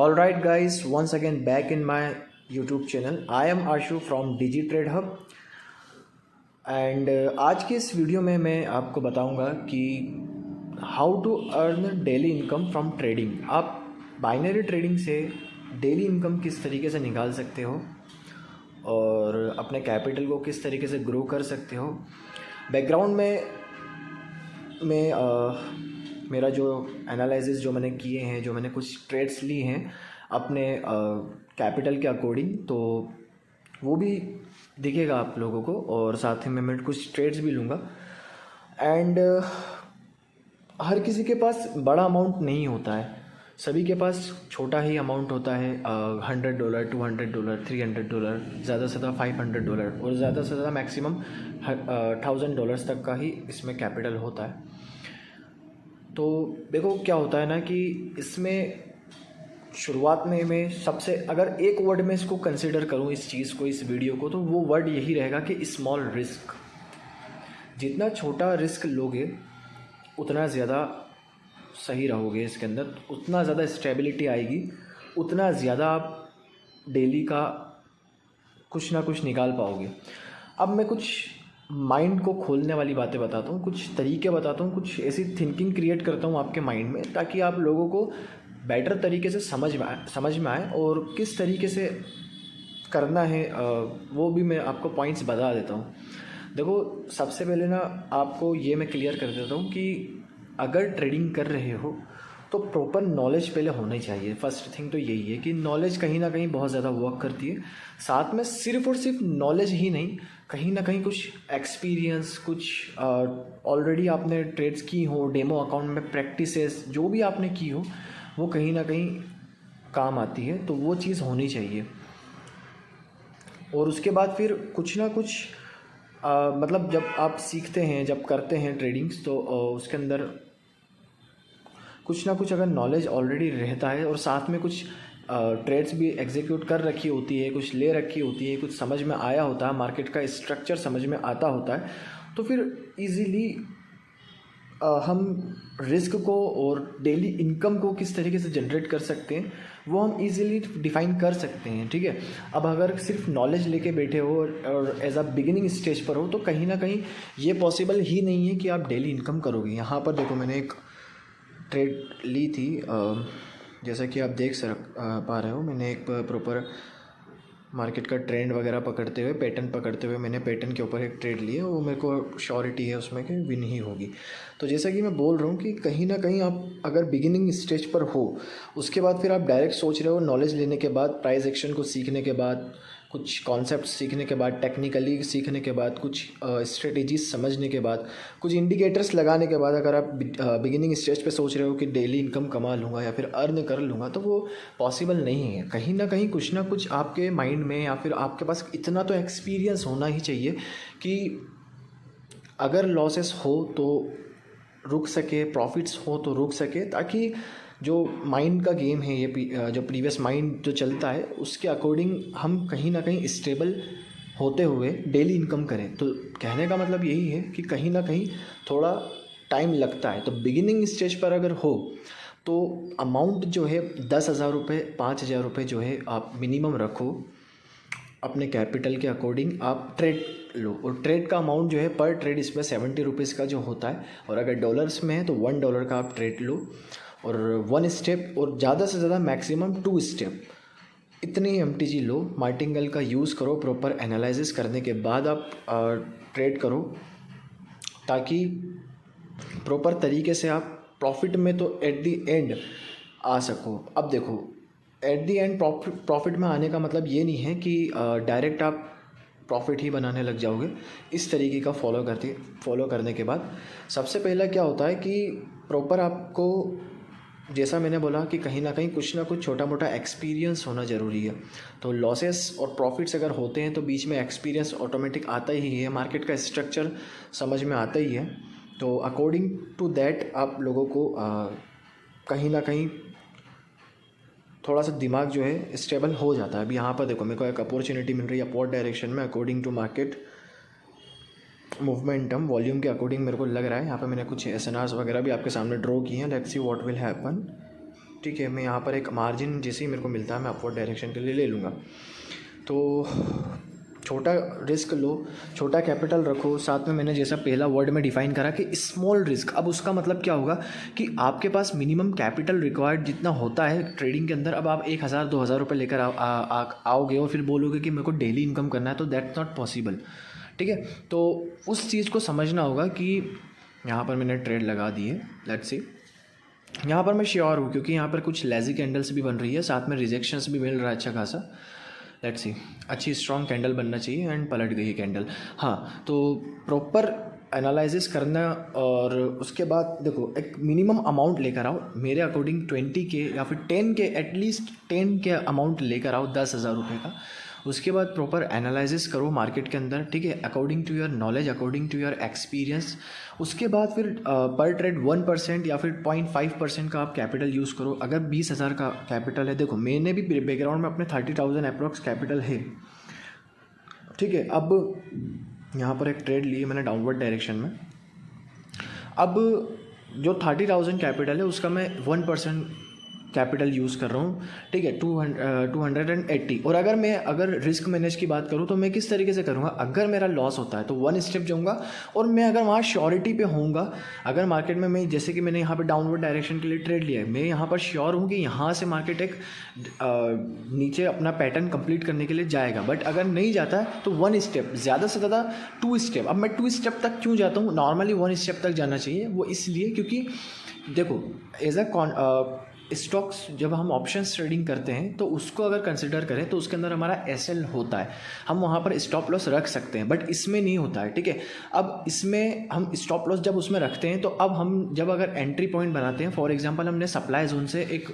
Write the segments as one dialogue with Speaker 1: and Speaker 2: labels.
Speaker 1: All right, guys, once again back in my YouTube channel. I am Ashu from DigiTrade Hub and आज के इस video में मैं आपको बताऊंगा कि how to earn daily income from trading. आप बाइनरी ट्रेडिंग से डेली इनकम किस तरीके से निकाल सकते हो और अपने कैपिटल को किस तरीके से ग्रो कर सकते हो। बैकग्राउंड में मेरा जो एनालिसिस जो मैंने किए हैं, जो मैंने कुछ ट्रेड्स ली हैं अपने कैपिटल के अकॉर्डिंग, तो वो भी दिखेगा आप लोगों को और साथ ही में मैं कुछ ट्रेड्स भी लूँगा। एंड हर किसी के पास बड़ा अमाउंट नहीं होता है, सभी के पास छोटा ही अमाउंट होता है। $100, $200, $300, ज़्यादा से ज़्यादा $500 और ज़्यादा से ज़्यादा मैक्सिमम $1000 तक का ही इसमें कैपिटल होता है। तो देखो क्या होता है ना कि इसमें शुरुआत में मैं सबसे अगर एक वर्ड में इसको कंसिडर करूँ इस चीज़ को, इस वीडियो को, तो वो वर्ड यही रहेगा कि स्मॉल रिस्क। जितना छोटा रिस्क लोगे उतना ज़्यादा सही रहोगे इसके अंदर, उतना ज़्यादा स्टेबिलिटी आएगी, उतना ज़्यादा आप डेली का कुछ ना कुछ निकाल पाओगे। अब मैं कुछ माइंड को खोलने वाली बातें बताता हूँ, कुछ तरीके बताता हूँ, कुछ ऐसी थिंकिंग क्रिएट करता हूँ आपके माइंड में, ताकि आप लोगों को बेटर तरीके से समझ में आए और किस तरीके से करना है वो भी मैं आपको पॉइंट्स बता देता हूँ। देखो सबसे पहले ना आपको ये मैं क्लियर कर देता हूँ कि अगर ट्रेडिंग कर रहे हो तो प्रॉपर नॉलेज पहले होनी चाहिए। फर्स्ट थिंग तो यही है कि नॉलेज कहीं ना कहीं बहुत ज़्यादा वर्क करती है। साथ में सिर्फ और सिर्फ नॉलेज ही नहीं, कहीं ना कहीं कुछ एक्सपीरियंस, कुछ ऑलरेडी आपने ट्रेड्स की हो, डेमो अकाउंट में प्रैक्टिसेस जो भी आपने की हो, वो कहीं ना कहीं काम आती है, तो वो चीज़ होनी चाहिए। और उसके बाद फिर कुछ ना कुछ मतलब जब आप सीखते हैं, जब करते हैं ट्रेडिंग्स, तो उसके अंदर कुछ ना कुछ अगर नॉलेज ऑलरेडी रहता है और साथ में कुछ ट्रेड्स भी एग्जीक्यूट कर रखी होती है, कुछ ले रखी होती है, कुछ समझ में आया होता है, मार्केट का स्ट्रक्चर समझ में आता होता है, तो फिर ईज़िली हम रिस्क को और डेली इनकम को किस तरीके से जनरेट कर सकते हैं वो हम इजीली डिफाइन कर सकते हैं। ठीक है, अब अगर सिर्फ नॉलेज लेके बैठे हो और एज अ बिगिनिंग स्टेज पर हो तो कहीं ना कहीं ये पॉसिबल ही नहीं है कि आप डेली इनकम करोगे। यहाँ पर देखो मैंने एक ट्रेड ली थी, जैसा कि आप देख पा रहे हो, मैंने एक प्रॉपर मार्केट का ट्रेंड वगैरह पकड़ते हुए, पैटर्न पकड़ते हुए मैंने पैटर्न के ऊपर एक ट्रेड ली है, वो मेरे को श्योरिटी है उसमें कि विन ही होगी। तो जैसा कि मैं बोल रहा हूँ कि कहीं ना कहीं आप अगर बिगिनिंग स्टेज पर हो, उसके बाद फिर आप डायरेक्ट सोच रहे हो नॉलेज लेने के बाद, प्राइस एक्शन को सीखने के बाद, कुछ कॉन्सेप्ट सीखने के बाद, टेक्निकली सीखने के बाद, कुछ स्ट्रेटेजीज समझने के बाद, कुछ इंडिकेटर्स लगाने के बाद अगर आप बिगिनिंग स्टेज पे सोच रहे हो कि डेली इनकम कमा लूँगा या फिर अर्न कर लूँगा, तो वो पॉसिबल नहीं है। कहीं ना कुछ आपके माइंड में या फिर आपके पास इतना तो एक्सपीरियंस होना ही चाहिए कि अगर लॉसेस हो तो रुक सके, प्रॉफिट्स हो तो रुक सके, ताकि जो माइंड का गेम है, ये जो प्रीवियस माइंड जो चलता है उसके अकॉर्डिंग हम कहीं ना कहीं स्टेबल होते हुए डेली इनकम करें। तो कहने का मतलब यही है कि कहीं ना कहीं थोड़ा टाइम लगता है। तो बिगिनिंग स्टेज पर अगर हो तो अमाउंट जो है 10,000 रुपये, 5,000 रुपये जो है आप मिनिमम रखो, अपने कैपिटल के अकॉर्डिंग आप ट्रेड लो। और ट्रेड का अमाउंट जो है पर ट्रेड इसमें 70 रुपीज़ का जो होता है, और अगर डॉलर्स में है तो $1 का आप ट्रेड लो, और 1 स्टेप और ज़्यादा से ज़्यादा मैक्सिमम 2 स्टेप इतनी MTG लो। मार्टिंगल का यूज़ करो, प्रॉपर एनालिसिस करने के बाद आप ट्रेड करो, ताकि प्रॉपर तरीके से आप प्रॉफिट में तो एट दी एंड आ सको। अब देखो एट दी एंड प्रॉफिट में आने का मतलब ये नहीं है कि डायरेक्ट आप प्रॉफिट ही बनाने लग जाओगे। इस तरीके का फॉलो करने के बाद सबसे पहला क्या होता है कि प्रॉपर आपको, जैसा मैंने बोला कि कहीं ना कहीं कुछ ना कुछ छोटा मोटा एक्सपीरियंस होना ज़रूरी है। तो लॉसेस और प्रॉफिट्स अगर होते हैं तो बीच में एक्सपीरियंस ऑटोमेटिक आता ही है, मार्केट का स्ट्रक्चर समझ में आता ही है। तो अकॉर्डिंग टू दैट आप लोगों को कहीं ना कहीं थोड़ा सा दिमाग जो है स्टेबल हो जाता है। अभी यहाँ पर देखो मेरे को एक अपॉर्चुनिटी मिल रही है अपवर्ड डायरेक्शन में, according to market momentum volume के अकॉर्डिंग मेरे को लग रहा है। यहाँ पे मैंने कुछ SNRs वगैरह भी आपके सामने ड्रॉ किए हैं। Let's see what will happen. ठीक है, मैं यहाँ पर एक मार्जिन जैसे ही मेरे को मिलता है मैं अपवर्ड डायरेक्शन के लिए ले लूँगा। तो छोटा रिस्क लो, छोटा कैपिटल रखो, साथ में मैंने जैसा पहला वर्ड में डिफ़ाइन करा कि स्मॉल रिस्क। अब उसका मतलब क्या होगा कि आपके पास मिनिमम कैपिटल रिक्वायर्ड जितना होता है ट्रेडिंग के अंदर, अब आप 1000-2000 रुपये लेकर आओगे और फिर बोलोगे कि मेरे को डेली इनकम करना है, तो दैट्स नॉट पॉसिबल। ठीक है, तो उस चीज़ को समझना होगा कि यहाँ पर मैंने ट्रेड लगा दी है, लेट्स सी। यहाँ पर मैं श्योर हूँ क्योंकि यहाँ पर कुछ लेज़ी कैंडल्स भी बन रही है, साथ में रिजेक्शंस भी मिल रहा है अच्छा खासा। लेट्स सी, अच्छी स्ट्रॉन्ग कैंडल बनना चाहिए एंड पलट गई कैंडल। हाँ, तो प्रॉपर एनालिसिस करना और उसके बाद देखो एक मिनिमम अमाउंट लेकर आओ। मेरे अकॉर्डिंग 20 के या फिर 10 के, एटलीस्ट 10 के अमाउंट लेकर आओ 10,000 रुपये का। उसके बाद प्रॉपर एनालिसिस करो मार्केट के अंदर, ठीक है, according to your knowledge, according to your experience. उसके बाद फिर पर ट्रेड 1% या फिर 0.5% का आप कैपिटल यूज़ करो। अगर 20,000 का कैपिटल है, देखो मैंने भी बैकग्राउंड में अपने 30,000 अप्रॉक्स कैपिटल है, ठीक है। अब यहाँ पर एक ट्रेड ली है मैंने डाउनवर्ड डायरेक्शन में। अब जो 30,000 कैपिटल है उसका मैं 1% कैपिटल यूज़ कर रहा हूँ, ठीक है, 280। और अगर रिस्क मैनेज की बात करूँ तो मैं किस तरीके से करूँगा, अगर मेरा लॉस होता है तो 1 स्टेप जाऊँगा और मैं अगर वहाँ श्योरिटी पे होऊंगा, अगर मार्केट में मैं जैसे कि मैंने यहाँ पे डाउनवर्ड डायरेक्शन के लिए ट्रेड लिया है, मैं यहाँ पर श्योर हूँ कि यहाँ से मार्केट एक नीचे अपना पैटर्न कंप्लीट करने के लिए जाएगा। बट अगर नहीं जाता है तो 1 स्टेप, ज़्यादा से ज़्यादा 2 स्टेप। अब मैं 2 स्टेप तक क्यों जाता हूँ, नॉर्मली 1 स्टेप तक जाना चाहिए। वो इसलिए क्योंकि देखो एज अ स्टॉक्स जब हम ऑप्शंस ट्रेडिंग करते हैं तो उसको अगर कंसिडर करें तो उसके अंदर हमारा एसएल होता है, हम वहाँ पर स्टॉप लॉस रख सकते हैं, बट इसमें नहीं होता है, ठीक है। अब इसमें हम स्टॉप लॉस जब उसमें रखते हैं तो अब हम जब अगर एंट्री पॉइंट बनाते हैं, फॉर एग्जांपल हमने सप्लाई जोन से एक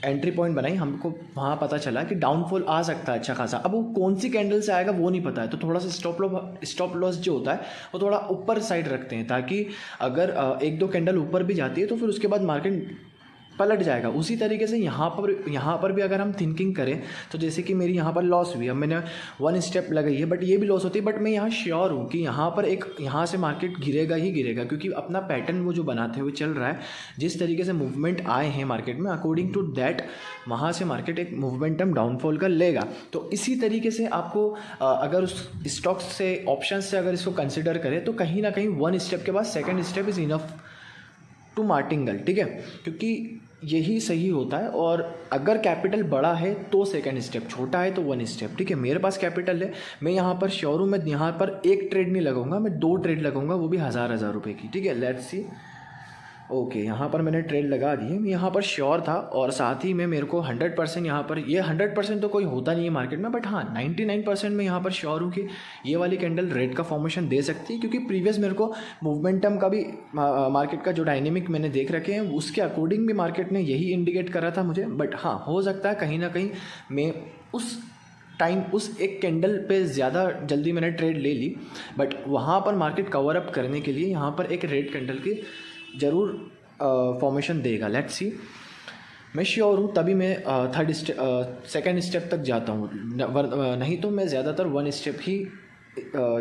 Speaker 1: एंट्री पॉइंट बनाई, हमको वहाँ पता चला कि डाउनफॉल आ सकता है अच्छा खासा। अब वो कौन सी कैंडल से आएगा वो नहीं पता है, तो थोड़ा सा स्टॉप लॉस जो होता है वो थोड़ा ऊपर साइड रखते हैं, ताकि अगर 1-2 कैंडल ऊपर भी जाती है तो फिर उसके बाद मार्केट पलट जाएगा। उसी तरीके से यहाँ पर भी अगर हम थिंकिंग करें तो जैसे कि मेरी यहाँ पर लॉस हुई, अब मैंने 1 स्टेप लगाई है बट ये भी लॉस होती है, बट मैं यहाँ श्योर हूँ कि यहाँ से मार्केट गिरेगा ही गिरेगा, क्योंकि अपना पैटर्न वो जो बनाते हुए चल रहा है, जिस तरीके से मूवमेंट आए हैं मार्केट में, अकॉर्डिंग टू दैट वहाँ से मार्केट एक मूवमेंटम डाउनफॉल का लेगा। तो इसी तरीके से आपको अगर उस स्टॉक्स से, ऑप्शन से अगर इसको कंसिडर करें तो कहीं ना कहीं 1 स्टेप के बाद 2nd step is enough to martingale, ठीक है, क्योंकि यही सही होता है। और अगर कैपिटल बड़ा है तो 2nd स्टेप, छोटा है तो 1 स्टेप, ठीक है। मेरे पास कैपिटल है, मैं यहाँ पर श्योर हूँ, मैं यहाँ पर 1 ट्रेड नहीं लगाऊंगा, मैं 2 ट्रेड लगाऊंगा, वो भी 1000 रुपये की, ठीक है। लेट्स सी, ओके, यहाँ पर मैंने ट्रेड लगा दी है, मैं यहाँ पर श्योर था। और साथ ही में मेरे को 100% यहाँ पर, ये 100% तो कोई होता नहीं है मार्केट में, बट हाँ 99% में यहाँ पर श्योर हूँ कि ये वाली कैंडल रेड का फॉर्मेशन दे सकती है, क्योंकि प्रीवियस मेरे को मूवमेंटम का भी मार्केट का जो डायनेमिक मैंने देख रखे हैं उसके अकॉर्डिंग भी मार्केट ने यही इंडिकेट करा था मुझे। बट हाँ, हो सकता है कहीं ना कहीं मैं उस एक कैंडल पे ज़्यादा जल्दी मैंने ट्रेड ले ली, बट वहाँ पर मार्केट कवर अप करने के लिए यहाँ पर एक रेड कैंडल की ज़रूर फॉर्मेशन देगा। लेट्स सी, मैं श्योर हूँ तभी मैं 2nd स्टेप तक जाता हूँ, नहीं तो मैं ज़्यादातर 1 स्टेप ही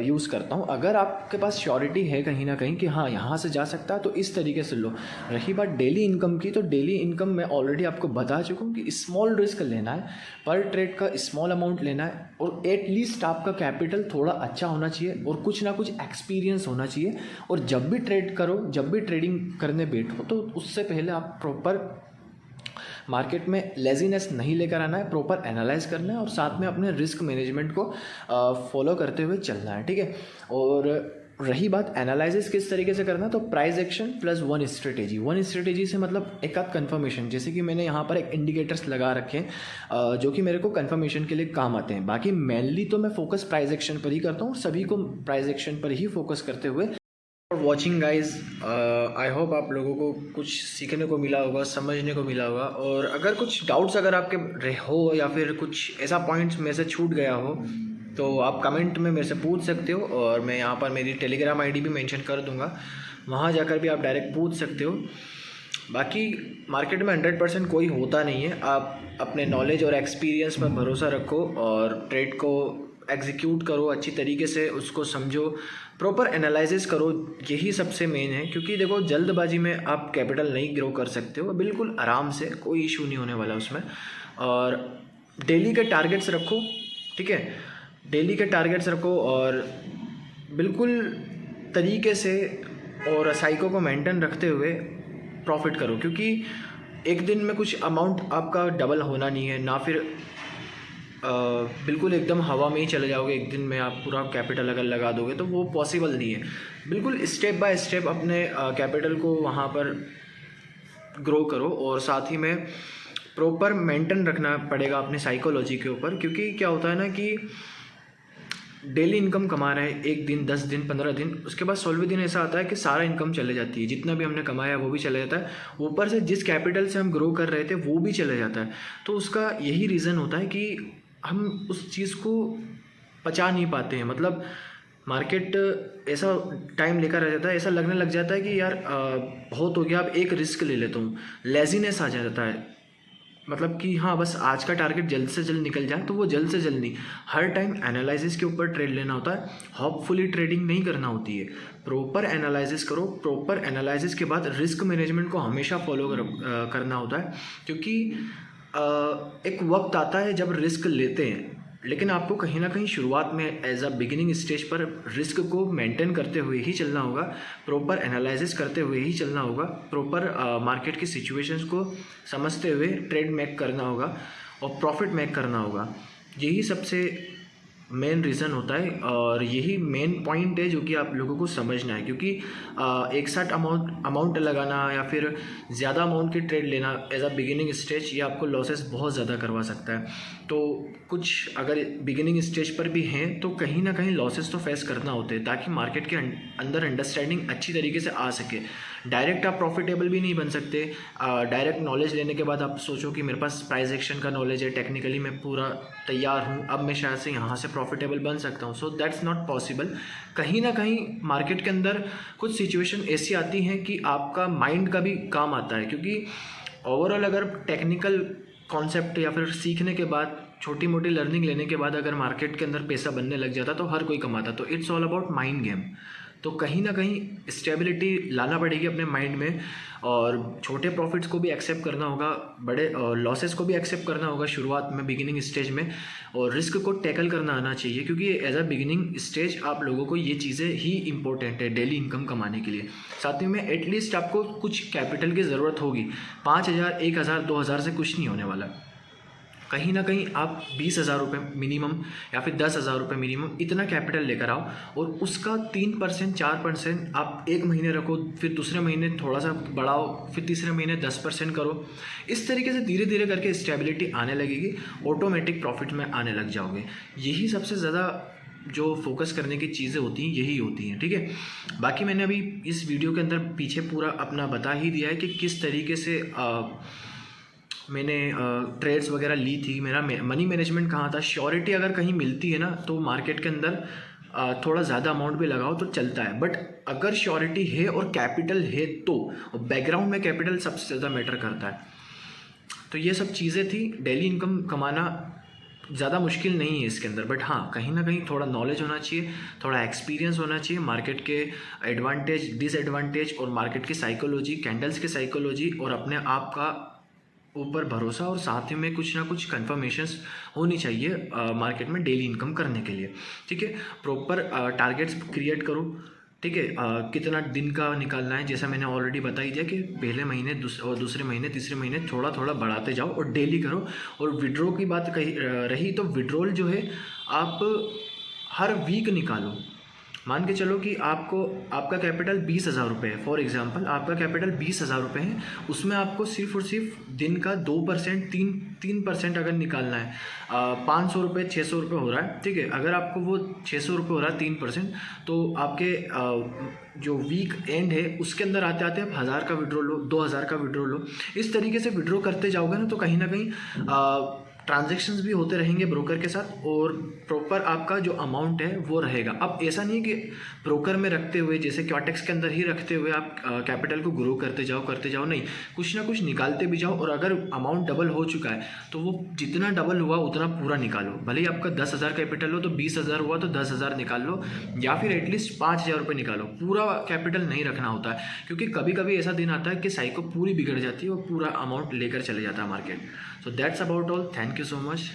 Speaker 1: यूज़ करता हूँ। अगर आपके पास श्योरिटी है कहीं ना कहीं कि हाँ यहाँ से जा सकता है तो इस तरीके से लो। रही बात डेली इनकम की, तो डेली इनकम मैं ऑलरेडी आपको बता चुका हूँ कि स्मॉल रिस्क लेना है, पर ट्रेड का स्मॉल अमाउंट लेना है, और एटलीस्ट आपका कैपिटल थोड़ा अच्छा होना चाहिए और कुछ ना कुछ एक्सपीरियंस होना चाहिए। और जब भी ट्रेड करो, जब भी ट्रेडिंग करने बैठो, तो उससे पहले आप प्रॉपर मार्केट में लेजीनेस नहीं लेकर आना है, प्रॉपर एनालाइज करना है और साथ में अपने रिस्क मैनेजमेंट को फॉलो करते हुए चलना है, ठीक है। और रही बात एनालिसिस किस तरीके से करना, तो price action plus 1 strategy. 1 strategy से मतलब एक आध कन्फर्मेशन, जैसे कि मैंने यहाँ पर एक इंडिकेटर्स लगा रखे हैं जो कि मेरे को कन्फर्मेशन के लिए काम आते हैं। बाकी मेनली तो मैं फोकस प्राइस एक्शन पर ही करता हूँ, सभी को प्राइस एक्शन पर ही फोकस करते हुए। वॉचिंग गाइज, आई होप आप लोगों को कुछ सीखने को मिला होगा, समझने को मिला होगा। और अगर कुछ डाउट्स अगर आपके हो या फिर कुछ ऐसा पॉइंट्स में से छूट गया हो तो आप कमेंट में मेरे से पूछ सकते हो, और मैं यहाँ पर मेरी टेलीग्राम आईडी भी मेंशन कर दूँगा, वहाँ जाकर भी आप डायरेक्ट पूछ सकते हो। बाकी मार्केट में 100% कोई होता नहीं है, आप अपने नॉलेज और एक्सपीरियंस पर भरोसा रखो और ट्रेड को एग्जीक्यूट करो, अच्छी तरीके से उसको समझो, प्रॉपर एनालिसिस करो, यही सबसे मेन है। क्योंकि देखो जल्दबाजी में आप कैपिटल नहीं ग्रो कर सकते हो, बिल्कुल आराम से, कोई इशू नहीं होने वाला उसमें। और डेली के टारगेट्स रखो, ठीक है, डेली के टारगेट्स रखो और बिल्कुल तरीके से और साइको को मेंटेन रखते हुए प्रॉफिट करो। क्योंकि एक दिन में कुछ अमाउंट आपका डबल होना नहीं है, ना फिर बिल्कुल एकदम हवा में ही चले जाओगे एक दिन में आप पूरा कैपिटल अगर लगा दोगे तो वो पॉसिबल नहीं है। बिल्कुल स्टेप बाय स्टेप अपने कैपिटल को वहाँ पर ग्रो करो और साथ ही में प्रॉपर मेंटेन रखना पड़ेगा अपने साइकोलॉजी के ऊपर। क्योंकि क्या होता है ना कि डेली इनकम कमा रहे हैं, 1 दिन 10 दिन 15 दिन, उसके बाद 16वें दिन ऐसा आता है कि सारा इनकम चले जाती है, जितना भी हमने कमाया वो भी चले जाता है, ऊपर से जिस कैपिटल से हम ग्रो कर रहे थे वो भी चले जाता है। तो उसका यही रीज़न होता है कि हम उस चीज़ को पचा नहीं पाते हैं। मतलब मार्केट ऐसा टाइम लेकर रह जाता है, ऐसा लगने लग जाता है कि यार बहुत हो गया, अब एक रिस्क ले लेता हूँ, लेजीनेस आ जाता है। मतलब कि हाँ बस आज का टारगेट जल्द से जल्द निकल जाए, तो वो जल्द से जल्द नहीं, हर टाइम एनालिसिस के ऊपर ट्रेड लेना होता है, होपफुली ट्रेडिंग नहीं करना होती है। प्रॉपर एनालिसिस करो, प्रॉपर एनालिसिस के बाद रिस्क मैनेजमेंट को हमेशा फॉलो करना होता है। क्योंकि एक वक्त आता है जब रिस्क लेते हैं, लेकिन आपको कहीं ना कहीं शुरुआत में एज अ बिगिनिंग स्टेज पर रिस्क को मेंटेन करते हुए ही चलना होगा, प्रॉपर एनालिसिस करते हुए ही चलना होगा, प्रॉपर मार्केट की सिचुएशंस को समझते हुए ट्रेड मेक करना होगा और प्रॉफिट मेक करना होगा। यही सबसे मेन रीज़न होता है और यही मेन पॉइंट है जो कि आप लोगों को समझना है। क्योंकि एक साथ अमाउंट लगाना या फिर ज़्यादा अमाउंट की ट्रेड लेना एज अ बिगिनिंग स्टेज, ये आपको लॉसेस बहुत ज़्यादा करवा सकता है। तो कुछ अगर बिगिनिंग स्टेज पर भी हैं तो कहीं ना कहीं लॉसेस तो फेस करना होते हैं, ताकि मार्केट के अंदर अंडरस्टैंडिंग अच्छी तरीके से आ सके। डायरेक्ट आप प्रॉफिटेबल भी नहीं बन सकते। डायरेक्ट नॉलेज लेने के बाद आप सोचो कि मेरे पास प्राइस एक्शन का नॉलेज है, टेक्निकली मैं पूरा तैयार हूँ, अब मैं शायद से यहाँ से प्रॉफिटेबल बन सकता हूँ। So that's not possible. कहीं ना कहीं मार्केट के अंदर कुछ सिचुएशन ऐसी आती हैं कि आपका माइंड का भी काम आता है। क्योंकि ओवरऑल अगर टेक्निकल कॉन्सेप्ट या फिर सीखने के बाद, छोटी मोटी लर्निंग लेने के बाद अगर मार्केट के अंदर पैसा बनने लग जाता तो हर कोई कमाता। तो it's all about mind game. तो कहीं ना कहीं स्टेबिलिटी लाना पड़ेगी अपने माइंड में, और छोटे प्रॉफिट्स को भी एक्सेप्ट करना होगा, बड़े लॉसेस को भी एक्सेप्ट करना होगा शुरुआत में, बिगिनिंग स्टेज में, और रिस्क को टैकल करना आना चाहिए। क्योंकि एज अ बिगिनिंग स्टेज आप लोगों को ये चीज़ें ही इंपॉर्टेंट है डेली इनकम कमाने के लिए। साथ ही में एटलीस्ट आपको कुछ कैपिटल की ज़रूरत होगी। 5,000 1,000 2,000 से कुछ नहीं होने वाला। कहीं ना कहीं आप 20,000 रुपये मिनिमम या फिर 10,000 रुपये मिनिमम इतना कैपिटल लेकर आओ, और उसका 3% 4% आप एक महीने रखो, फिर दूसरे महीने थोड़ा सा बढ़ाओ, फिर तीसरे महीने 10% करो। इस तरीके से धीरे धीरे करके स्टेबिलिटी आने लगेगी, ऑटोमेटिक प्रॉफिट में आने लग जाओगे। यही सबसे ज़्यादा जो फोकस करने की चीज़ें होती हैं यही होती हैं, ठीक है। बाकी मैंने अभी इस वीडियो के अंदर पीछे पूरा अपना बता ही दिया है कि किस तरीके से मैंने ट्रेड्स वगैरह ली थी, मेरा मनी मैनेजमेंट कहाँ था। श्योरिटी अगर कहीं मिलती है ना तो मार्केट के अंदर थोड़ा ज़्यादा अमाउंट भी लगाओ तो चलता है, बट अगर श्योरिटी है और कैपिटल है तो बैकग्राउंड में कैपिटल सबसे ज़्यादा मैटर करता है। तो ये सब चीज़ें थी। डेली इनकम कमाना ज़्यादा मुश्किल नहीं है इसके अंदर, बट हाँ कहीं ना कहीं थोड़ा नॉलेज होना चाहिए, थोड़ा एक्सपीरियंस होना चाहिए, मार्केट के एडवांटेज डिसएडवांटेज और मार्केट की साइकोलॉजी, कैंडल्स की साइकोलॉजी, और अपने आप का ऊपर भरोसा, और साथ ही में कुछ ना कुछ कन्फर्मेशंस होनी चाहिए मार्केट में डेली इनकम करने के लिए, ठीक है। प्रॉपर टारगेट्स क्रिएट करो, ठीक है। कितना दिन का निकालना है, जैसा मैंने ऑलरेडी बता ही दिया कि पहले महीने दूसरे महीने तीसरे महीने थोड़ा थोड़ा बढ़ाते जाओ और डेली करो। और विड्रॉ की बात कही रही तो विड्रॉल जो है आप हर वीक निकालो। मान के चलो कि आपका कैपिटल 20,000 रुपये है, फॉर एग्जांपल आपका कैपिटल 20,000 रुपये है, उसमें आपको सिर्फ और सिर्फ दिन का 2% 3% अगर निकालना है, 500 रुपये 600 रुपये हो रहा है, ठीक है। अगर आपको वो 600 रुपये हो रहा है 3%, तो आपके जो वीक एंड है उसके अंदर आते आते आप 1,000 का विड्रॉ लो, 2,000 का विड्रॉ लो। इस तरीके से विड्रॉ करते जाओगे ना तो कहीं ना कहीं ट्रांजैक्शंस भी होते रहेंगे ब्रोकर के साथ और प्रॉपर आपका जो अमाउंट है वो रहेगा। अब ऐसा नहीं कि ब्रोकर में रखते हुए जैसे क्वाटेक्स के अंदर ही रखते हुए आप कैपिटल को ग्रो करते जाओ, नहीं, कुछ ना कुछ निकालते भी जाओ और अगर अमाउंट डबल हो चुका है तो वो जितना डबल हुआ उतना पूरा निकालो। भले ही आपका 10,000 कैपिटल हो तो 20,000 हुआ तो 10,000 निकाल लो, या फिर एटलीस्ट 5,000 रुपये निकालो। पूरा कैपिटल नहीं रखना होता है, क्योंकि कभी कभी ऐसा दिन आता है कि साइको पूरी बिगड़ जाती है और पूरा अमाउंट लेकर चले जाता है market. So that's about all, thank you so much.